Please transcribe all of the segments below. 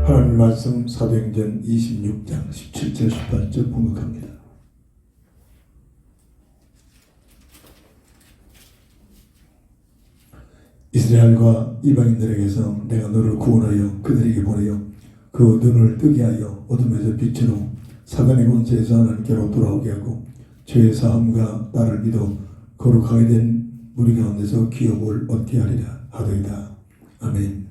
하나님 말씀 사도행전 26장 17절 18절 봉독합니다. 이스라엘과 이방인들에게서 내가 너를 구원하여 그들에게 보내어 그 눈을 뜨게 하여 어둠에서 빛으로 사단의 권세에서 하나님께로 돌아오게 하고 죄의 사함과 나를 믿어 거룩하게 된 무리 가운데서 기업을 얻게 하리라 하더이다. 아멘.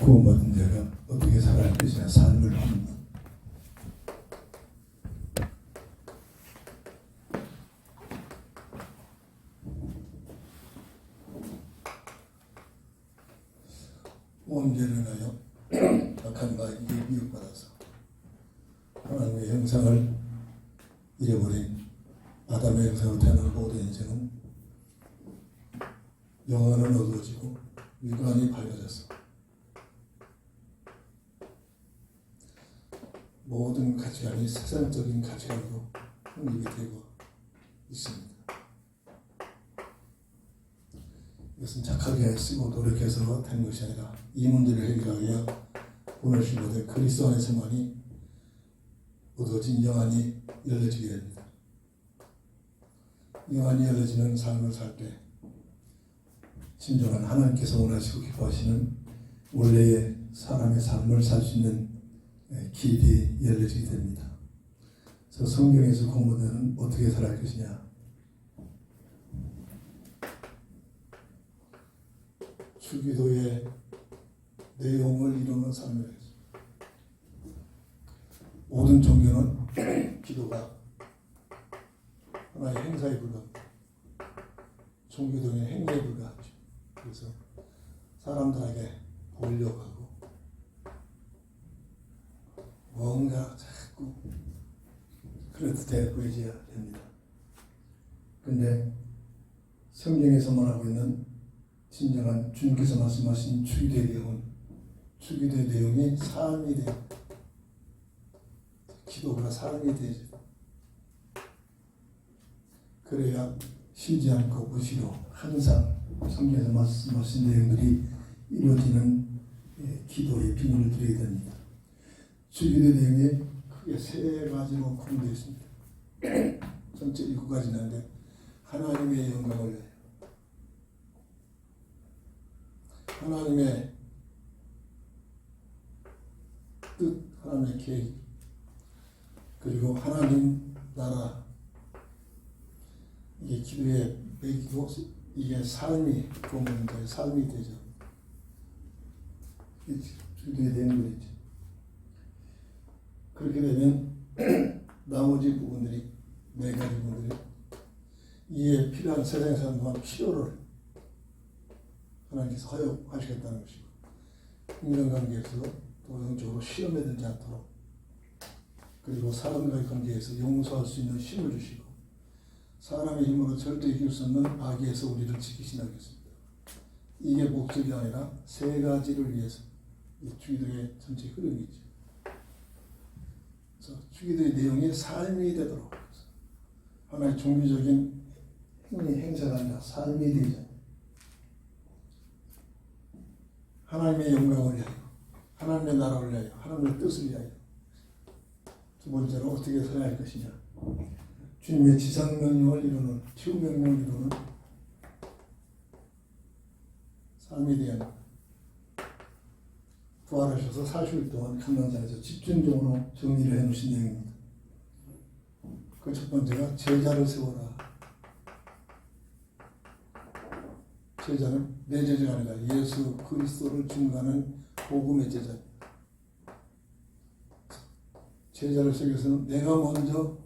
구원받은 자가 어떻게 살아야 되시나 삶을 묻는 원죄를 하여 악한 마귀에게 미혹받아서 하나님의 형상을 잃어버린 아담의 형상으로 태어난 모든 인생은 영혼은 어두워지고 육안이 밝아져서 모든 가치관이 세상적인 가치관으로 확립이 되고 있습니다. 이것은 착하게 쓰고 노력해서 된 것이 아니라 이 문제를 해결하여 보내신 것에 그리스도 안에서만이 어두워진 영안이 열려지게 됩니다. 영안이 열려지는 삶을 살 때 진정한 하나님께서 원하시고 기뻐하시는 원래의 사람의 삶을 살 수 있는 길이 열려지게 됩니다. 그래서 성경에서 공부되는 어떻게 살아갈 것이냐, 주기도의 내용을 이루는 삶이었습니다. 모든 종교는 기도가 하나의 행사에 불과합니다. 종교도의 행위에 불과하죠. 그래서 사람들에게 보이려고 하고 뭔가 자꾸 그래도 돼 보여줘야 됩니다. 근데 성경에서 말하고 있는 진정한 주님께서 말씀하신 주기도의 내용은 주기도의 내용이 삶이 돼요. 기도가 삶이 되죠. 그래야 쉬지 않고 무시로 항상 성경에서 말씀하신 내용들이 이루어지는 기도의 비밀을 드려야 됩니다. 주기도의 내용이 크게 세 가지로 구분되어 있습니다. 전체 7가지인데 하나님의 영광을 위하여, 하나님의 뜻, 하나님의 계획, 그리고 하나님 나라, 이게 기도의 맥이고 이게 삶이 보면 이제 삶이 되죠. 기도의 내용들이죠. 그렇게 되면 나머지 부분들이 네 가지 부분들이 이에 필요한 세상에 사는 동안 필요를 하나님께서 허용하시겠다는 것이고, 인간관계에서 또 영적으로 시험에 들지 않도록, 그리고 사람과의 관계에서 용서할 수 있는 힘을 주시고, 사람의 힘으로 절대 이길 수 없는 악에서 우리를 지키신다고 했습니다. 이게 목적이 아니라 세 가지를 위해서 이 주기도의 전체 흐름이죠. 그래서 주기도의 내용이 삶이 되도록 하나의 종교적인 행사가 아니라 삶이 되죠. 하나님의 영광을 위하여, 하나님의 나라를 위하여, 하나님의 뜻을 위하여. 두 번째로 어떻게 살아야 할 것이냐. 주님의 지상명령을 이루는, 치유명령을 이루는 삶이 되어야 합니다. 부활하셔서 40일 동안 감난산에서 집중적으로 정리를 해놓으신 내용입니다. 그 첫 번째가 제자를 세워라. 제자는 내 제자가 아니라 예수 그리스도를 증거하는 복음의 제자입니다. 제자를 세우기 위해서는 내가 먼저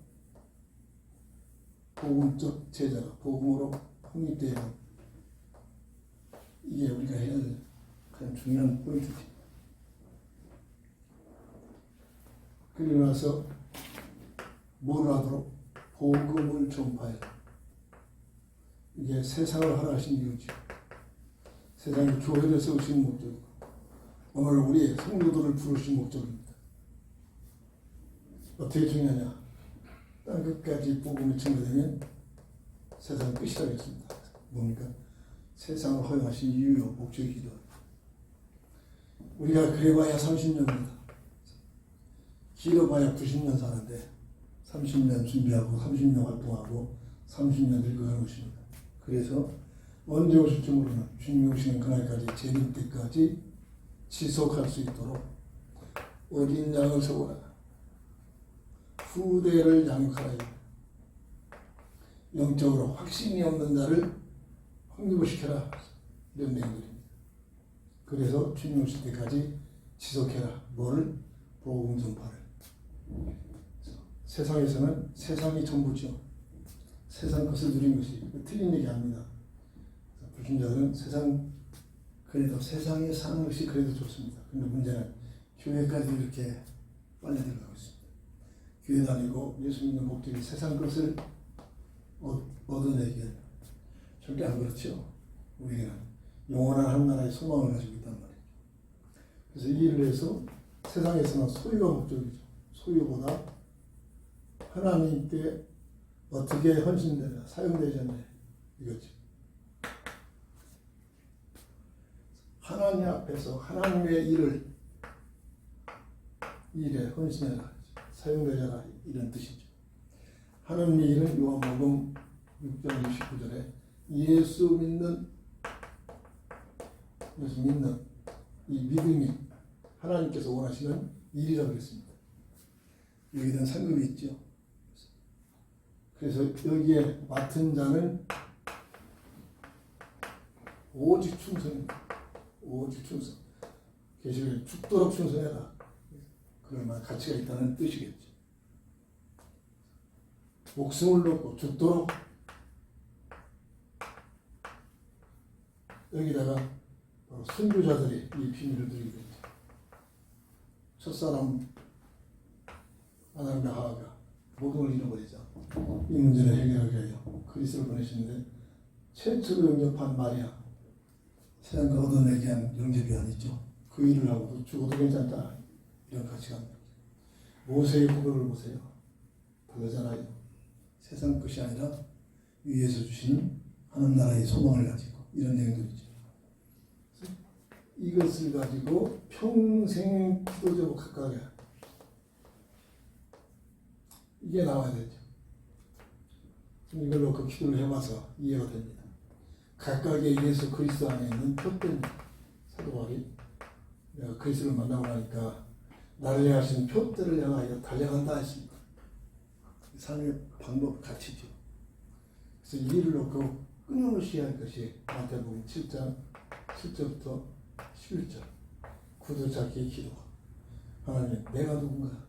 복음적 제자가 복음으로 확립되어야 합니다. 이게 우리가 해야 될 가장 중요한 포인트입니다. 그리고 나서 뭘 하도록? 복음을 전파해라. 이게 세상을 하나하신 이유죠. 세상에 교회를 세우신 목적이고 오늘 우리의 성도들을 부르신 목적입니다. 어떻게 중요하냐? 땅끝까지 복음이 전파되면 세상 끝이 되겠습니다. 뭡니까? 세상을 허용하신 이유요 목적이기도 합니다. 우리가 그래봐야 30년입니다. 길어봐야 90년 사는데 30년 준비하고 30년 활동하고 30년 늙어가는 것입니다. 그래서 언제 오실지 모르는 주님이 오시는 그날까지 재림 때까지 지속할 수 있도록 어린 양을 세워라. 후대를 양육하라. 영적으로 확신이 없는 자를 확립을 시켜라. 이런 내용들입니다. 그래서 주님 오실 때까지 지속해라. 뭐를? 복음 전파를. 세상에서는 세상이 전부죠. 세상 것을 누린 것이 틀린 얘기 아닙니다. 불신자들은 그래도 세상에 사는 것이 그래도 좋습니다. 그런데 문제는 교회까지 이렇게 빨려 들어가고 있습니다. 교회 다니고 예수 믿는 목적이 세상 것을 얻어내기 절대 안 그렇죠. 우리는 영원한 한 나라의 소망을 가지고 있단 말이죠. 그래서 이 일을 해서 세상에서는 소유가 목적이죠. 소유보다 하나님께 어떻게 헌신되냐, 사용되잖냐 이거죠. 하나님 앞에서 하나님의 일에 헌신해라, 사용되잖아 이런 뜻이죠. 하나님의 일은 요한복음 6장 29절에 예수 믿는 이 믿음이 하나님께서 원하시는 일이라고 했습니다. 여기는 상급이 있죠. 그래서 여기에 맡은 자는 오직 충성입니다. 오직 충성. 계시록에 죽도록 충성해라. 그럴 만한 가치가 있다는 뜻이겠죠. 목숨을 놓고 죽도록. 여기다가 바로 선교자들이 이 비밀을 드리겠죠. 첫사람 아담과 하와가 모든 걸 잃어버리죠. 이 문제를 해결하기 위하여 그리스도를 보내시는데 최초로 영접한 마리아, 세상과 얻어내기 위한 영접이 아니죠. 그 일을 하고도 죽어도 괜찮다, 이런 가치관입니다. 모세의 구걸을 보세요. 다르잖아요. 세상 것이 아니라 위에서 주신 하나님 나라의 소망을 가지고 이런 내용들이죠. 이것을 가지고 평생 기도적으로 각각에 이게 나와야 되죠. 이걸 놓고 기도를 해봐서 이해가 됩니다. 각각의 예수 그리스도 안에 있는 표대입니다. 사도 바울이 내가 그리스도를 만나고 나니까 나를 향하신 표대를 향하여 달려간다 했습니다. 삶의 방법 가치죠. 그래서 이 일을 놓고 끊임없이 할 것이 마태복음 7장 7절부터 11절 구두 찾기 기도. 하나님, 내가 누군가?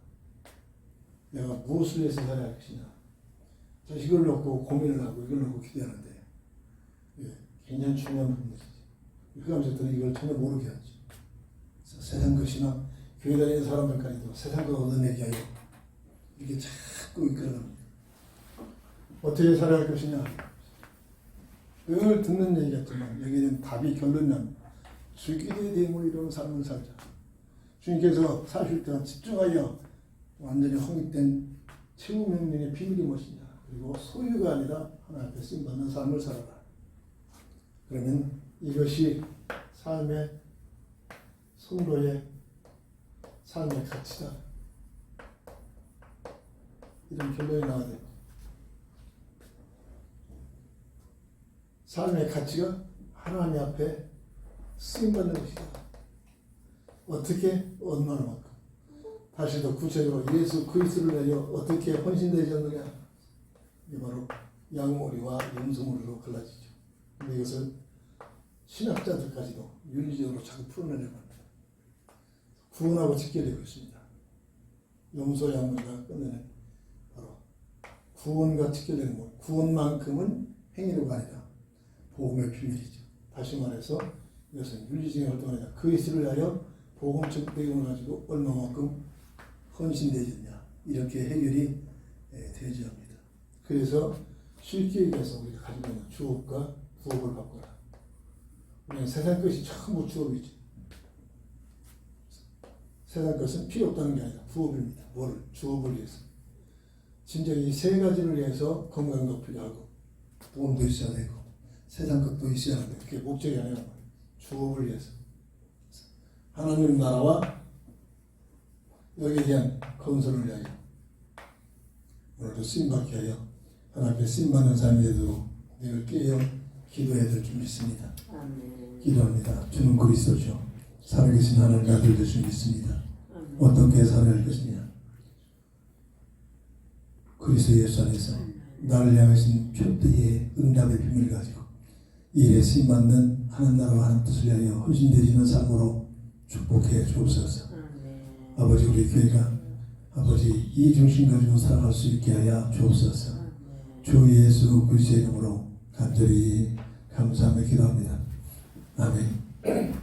내가 무엇을 위해서 살아야 할 것이냐? 자, 이걸 놓고 고민을 하고 이걸 놓고 기도하는데 굉장히 중요한 부분이지. 흑암자들은 이걸 전혀 모르게 하죠. 세상 것이나 교회 다니는 사람들까지도 세상 것 얻어내기 위하여 이렇게 자꾸 이끌어갑니다. 어떻게 살아야 할 것이냐? 늘 듣는 얘기 같지만 여기는 답이 결론은 주기도의 대목을 이루는 삶을 살자. 주님께서 사실 때와 집중하여 완전히 확립된 최후 명령의 비밀이 무엇이냐? 그리고 소유가 아니라 하나님 앞에 쓰임받는 삶을 살아라. 그러면 이것이 삶의 성도의 삶의 가치다. 이런 결론이 나와야 돼요. 삶의 가치가 하나님 앞에 쓰임받는 것이다. 어떻게? 얼마만큼. 다시 더 구체적으로 예수 그리스도를 위하여 어떻게 헌신되셨느냐. 이게 바로 양머리와 염소머리로 갈라지죠. 근데 이것을 신학자들까지도 윤리적으로 자꾸 풀어내려고 합니다. 구원하고 직결되고 있습니다. 염소 양머리가 끝내는 바로 구원과 직결되는 것. 구원만큼은 행위로가 아니라 복음의 비밀이죠. 다시 말해서 이것은 윤리적인 활동이 아니라 그리스도를 위하여 복음적 배경을 가지고 얼마만큼 헌신되었냐, 이렇게 해결이 되어야 합니다. 그래서 쉽게 얘기해서 우리가 가지고 있는 주업과 부업을 바꿔라. 우리는 세상 것이 전부 주업이죠. 세상 것은 필요 없다는 게 아니라 부업입니다. 뭐를? 주업을 위해서. 진짜 이 세 가지를 위해서 건강도 필요하고 돈도 있어야 되고 세상 것도 있어야 하는데 그게 목적이 아니라 주업을 위해서. 하나님 나라와 여기에 대한 건설을 위하여 오늘도 쓰임받게 하여 하나님께 쓰임받는 삶이 되도록 늘 깨어 기도해야 될 줄 믿습니다. 아멘. 기도합니다. 주는 그리스도죠. 살아계신 하나님의 아들 되신 믿습니다. 아멘. 어떻게 살아야 할 것이냐? 그리스도 예수 안에서 나를 향하신 표대의 응답의 비밀을 가지고 이 일에 쓰임받는 하나님 나라와 하나님 뜻을 위하여 헌신되시는 삶으로 축복해 주옵소서. 아버지, 우리 교회가 아버지 이 중심 가지고 살아갈 수 있게 하여 주옵소서. 주 예수 그리스도의 이름으로 간절히 감사하며 기도합니다. 아멘. 내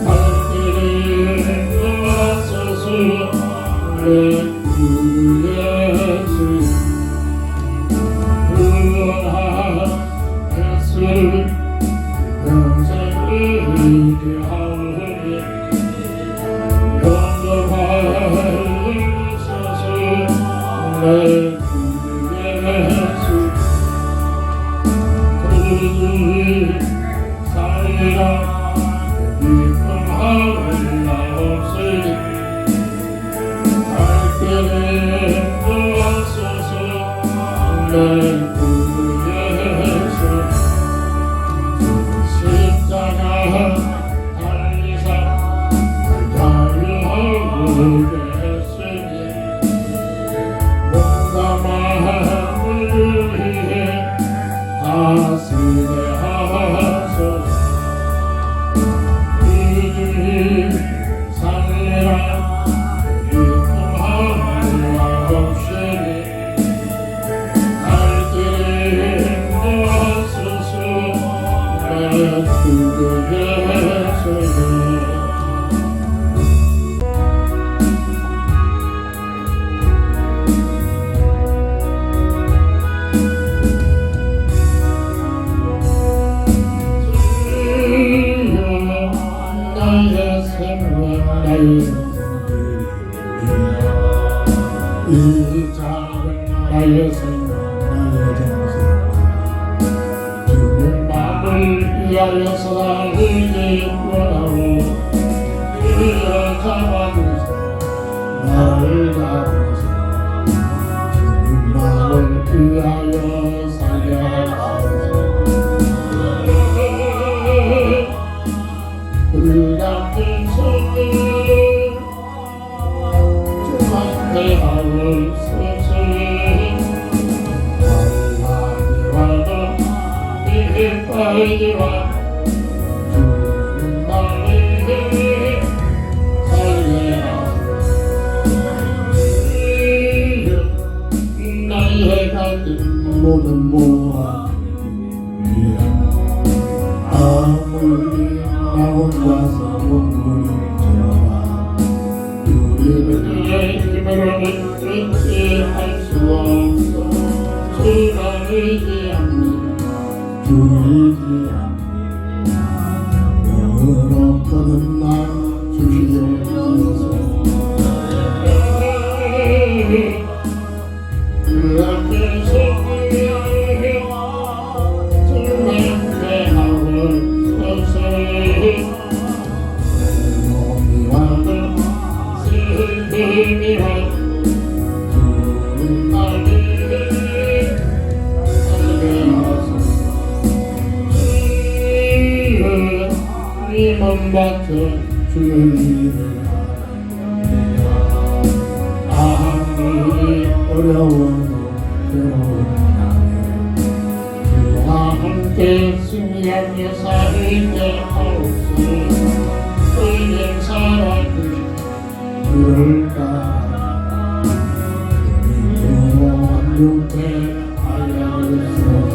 갈 길을 도와소서. 내 예수 그 사이라 기쁨하는 나 없으니 갈 길에 놓아소서 내 예수 십자가 달리사 자유하고 됐으니 몸과 마음을 위해 다스게 하소서 이들이 살리라 기쁨하는 나 없으니 갈 길에 놓아소서 내 주 예수여 나의 생명 이 작은 나의 생명 나의 정성 주는 마음을 위하여서 나를 원하고 주여 잡아주소 나를 잡으소 주는 마음을 위하여 살게 하소서 불같은 손을 주 앞에 하올 소식 바라기와도 이빠이기와 주는 나를 살게 하소서 나의 가진 모든 모아 아무리 나 혼자서 몸부림 쳐봐 우리의 힘으로는 의지할 수 없어 주만 의지합니다 주 의지합니다 영으로 거듭나 주시옵소서 그 앞에서 주만 대하올 이만 받쳐 주는 일을 아무리 어려워도 괴로운 날에 주와 함께 승리하며 살게 하옵소서 그냥 살아주시 그럴까 주와 함께 하여주소서